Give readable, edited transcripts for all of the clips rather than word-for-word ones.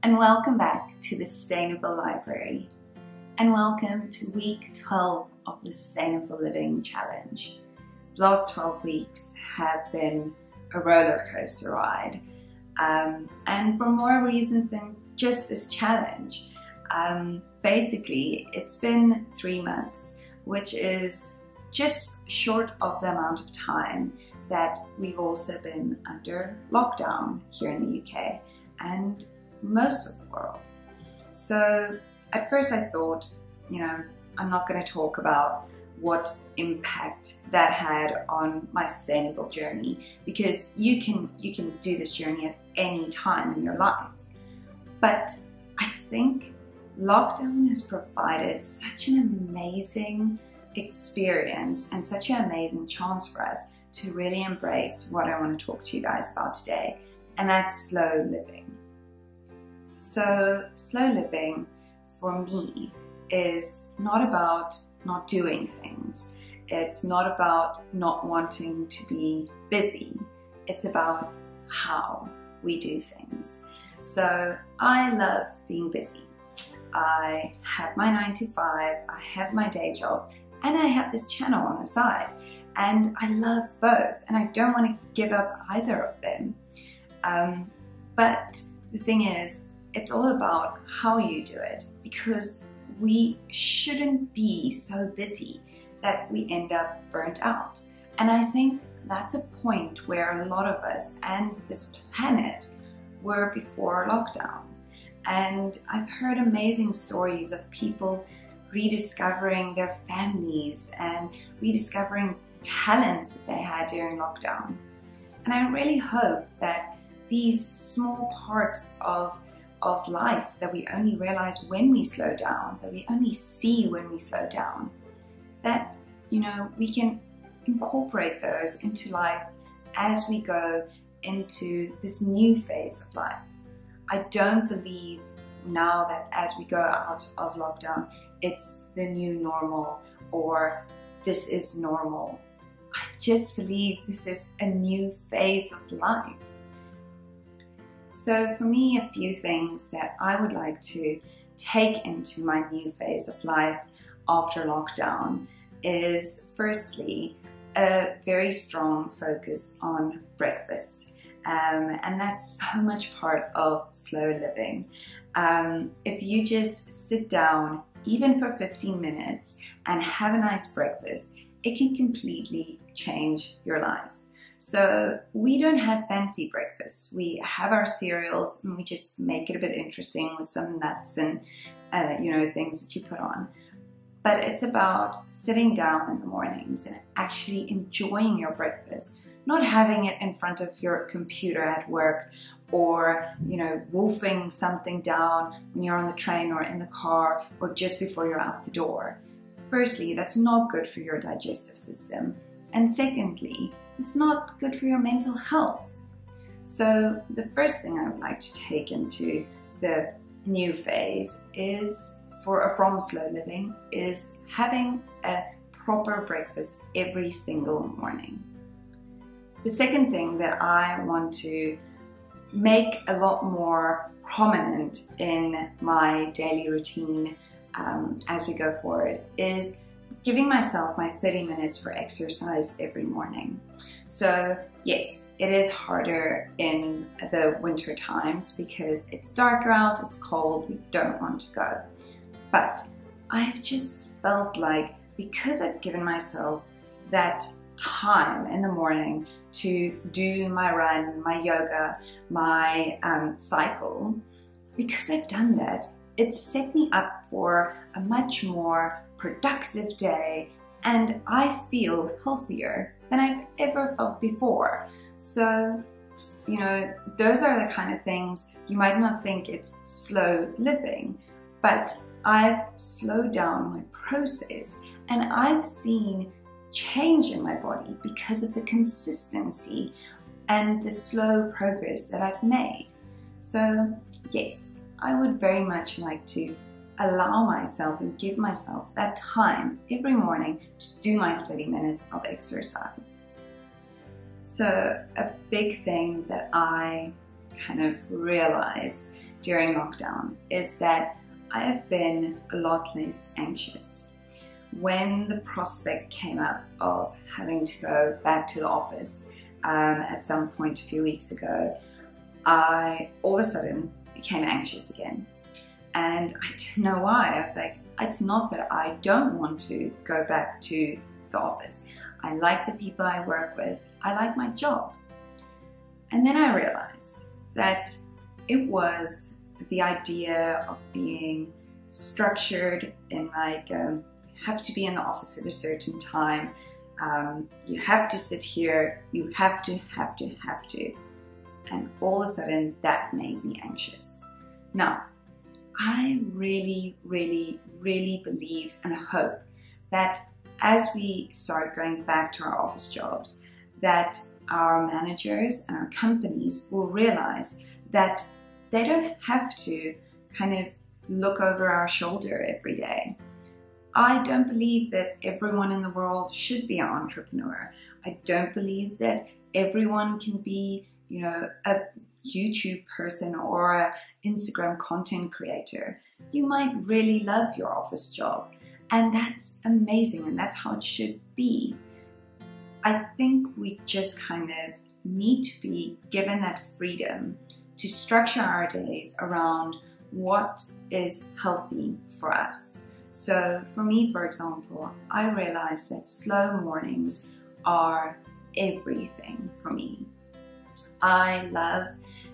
and welcome back to the Sustainable Library, and welcome to week 12 of the Sustainable Living Challenge. The last 12 weeks have been a roller coaster ride, and for more reasons than just this challenge. Basically, it's been 3 months, which is just short of the amount of time that we've also been under lockdown here in the UK and most of the world. So at first I thought, I'm not going to talk about what impact that had on my sustainable journey, because you can do this journey at any time in your life. But I think lockdown has provided such an amazing experience and such an amazing chance for us to really embrace what I want to talk to you guys about today, and that's slow living. So slow living for me is not about not doing things. It's not about not wanting to be busy. It's about how we do things. So I love being busy. I have my 9 to 5, I have my day job, and I have this channel on the side. And I love both, and I don't want to give up either of them. But the thing is, it's all about how you do it, because we shouldn't be so busy that we end up burnt out. And I think that's a point where a lot of us and this planet were before lockdown. And I've heard amazing stories of people rediscovering their families and rediscovering talents that they had during lockdown. And I really hope that these small parts of life that we only realize when we slow down, that we only see when we slow down, that we can incorporate those into life as we go into this new phase of life. I don't believe now that as we go out of lockdown, it's the new normal or this is normal. I just believe this is a new phase of life. So for me, a few things that I would like to take into my new phase of life after lockdown is firstly a very strong focus on breakfast. And that's so much part of slow living. If you just sit down, even for 15 minutes, and have a nice breakfast, it can completely change your life. So we don't have fancy breakfasts. We have our cereals and we just make it a bit interesting with some nuts and things that you put on. But it's about sitting down in the mornings and actually enjoying your breakfast, not having it in front of your computer at work or, wolfing something down when you're on the train or in the car or just before you're out the door. Firstly, that's not good for your digestive system. And secondly, it's not good for your mental health. So the first thing I would like to take into the new phase is from slow living is having a proper breakfast every single morning. The second thing that I want to make a lot more prominent in my daily routine as we go forward is giving myself my 30 minutes for exercise every morning. So yes, it is harder in the winter times because it's darker out, it's cold, we don't want to go. But I've just felt like because I've given myself that time in the morning to do my run, my yoga, my cycle, because I've done that, it's set me up for a much more productive day, and I feel healthier than I've ever felt before. So, those are the kind of things you might not think it's slow living, but I've slowed down my process and I've seen change in my body because of the consistency and the slow progress that I've made. So yes, I would very much like to allow myself and give myself that time every morning to do my 30 minutes of exercise. So a big thing that I kind of realized during lockdown is that I have been a lot less anxious. When the prospect came up of having to go back to the office at some point a few weeks ago, I all of a sudden became anxious again. And I didn't know why. I was like, it's not that I don't want to go back to the office. I like the people I work with. I like my job. And then I realized that it was the idea of being structured in like, you have to be in the office at a certain time. You have to sit here. You have to. And all of a sudden that made me anxious. Now, I really believe and hope that as we start going back to our office jobs, that our managers and our companies will realize that they don't have to kind of look over our shoulder every day. I don't believe that everyone in the world should be an entrepreneur. I don't believe that everyone can be, a YouTube person or an Instagram content creator. You might really love your office job, and that's amazing, and that's how it should be. I think we just kind of need to be given that freedom to structure our days around what is healthy for us. So for me, for example, I realize that slow mornings are everything for me. I love,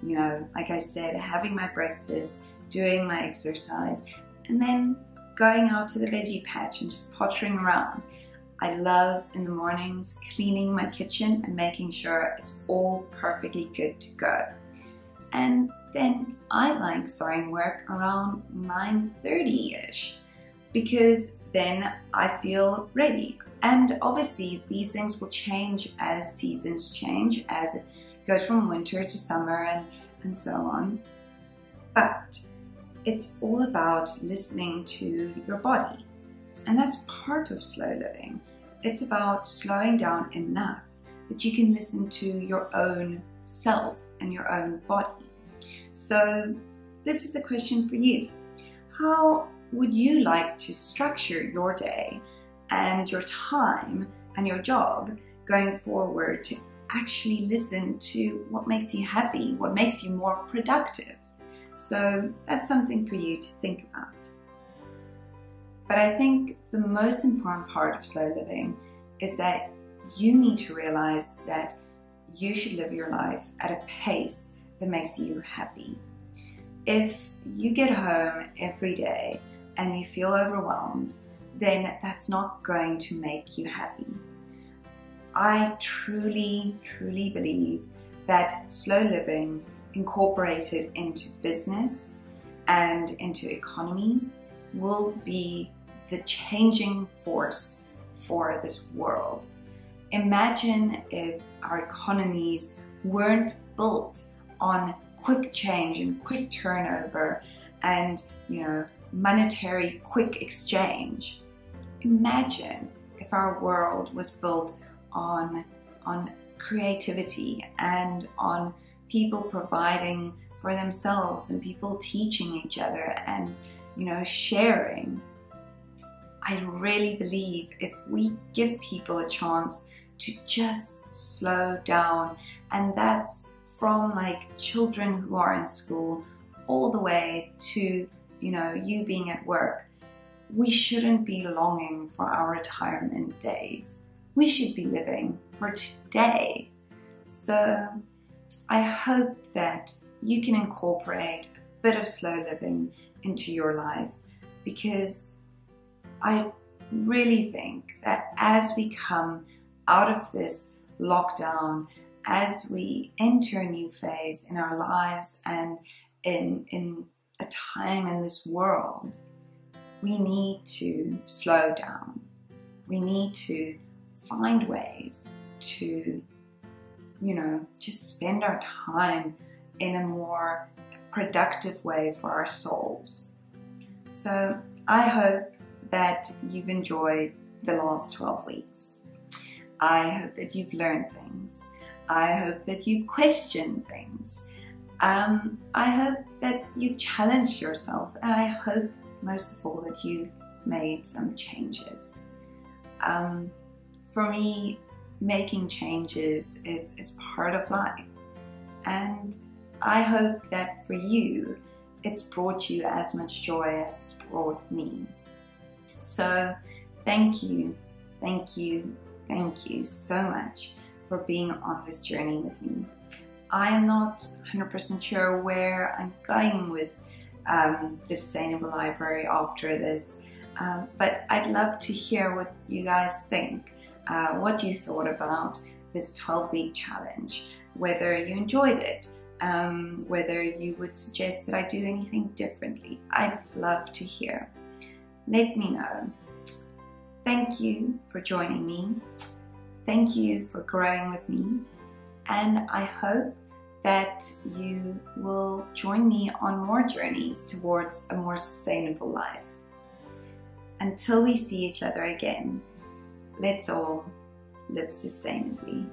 like I said, having my breakfast, doing my exercise, and then going out to the veggie patch and just pottering around. I love in the mornings cleaning my kitchen and making sure it's all perfectly good to go. And then I like starting work around 9:30-ish because then I feel ready. And obviously these things will change as seasons change, as it goes from winter to summer and so on. But it's all about listening to your body. And that's part of slow living. It's about slowing down enough that you can listen to your own self and your own body. So this is a question for you. How would you like to structure your day and your time and your job going forward to actually listen to what makes you happy, what makes you more productive? So that's something for you to think about. But I think the most important part of slow living is that you need to realize that you should live your life at a pace that makes you happy. If you get home every day and you feel overwhelmed, then that's not going to make you happy. I truly believe that slow living incorporated into business and into economies will be the changing force for this world. Imagine if our economies weren't built on quick change and quick turnover and, monetary quick exchange. Imagine if our world was built on creativity and on people providing for themselves and people teaching each other and, sharing. I really believe if we give people a chance to just slow down, and that's from like children who are in school all the way to, you being at work. We shouldn't be longing for our retirement days. We should be living for today. So I hope that you can incorporate a bit of slow living into your life, because I really think that as we come out of this lockdown, as we enter a new phase in our lives and in a time in this world, we need to slow down. We need to find ways to, just spend our time in a more productive way for our souls. So I hope that you've enjoyed the last 12 weeks. I hope that you've learned things. I hope that you've questioned things. I hope that you've challenged yourself, and I hope most of all that you've made some changes. For me, making changes is part of life, and I hope that for you it's brought you as much joy as it's brought me. So thank you so much for being on this journey with me. I am not 100% sure where I'm going with the Sustainable Library after this, but I'd love to hear what you guys think, what you thought about this 12-week challenge, whether you enjoyed it, whether you would suggest that I do anything differently. I'd love to hear. Let me know. Thank you for joining me. Thank you for growing with me. And I hope that you will join me on more journeys towards a more sustainable life. Until we see each other again, let's all live sustainably.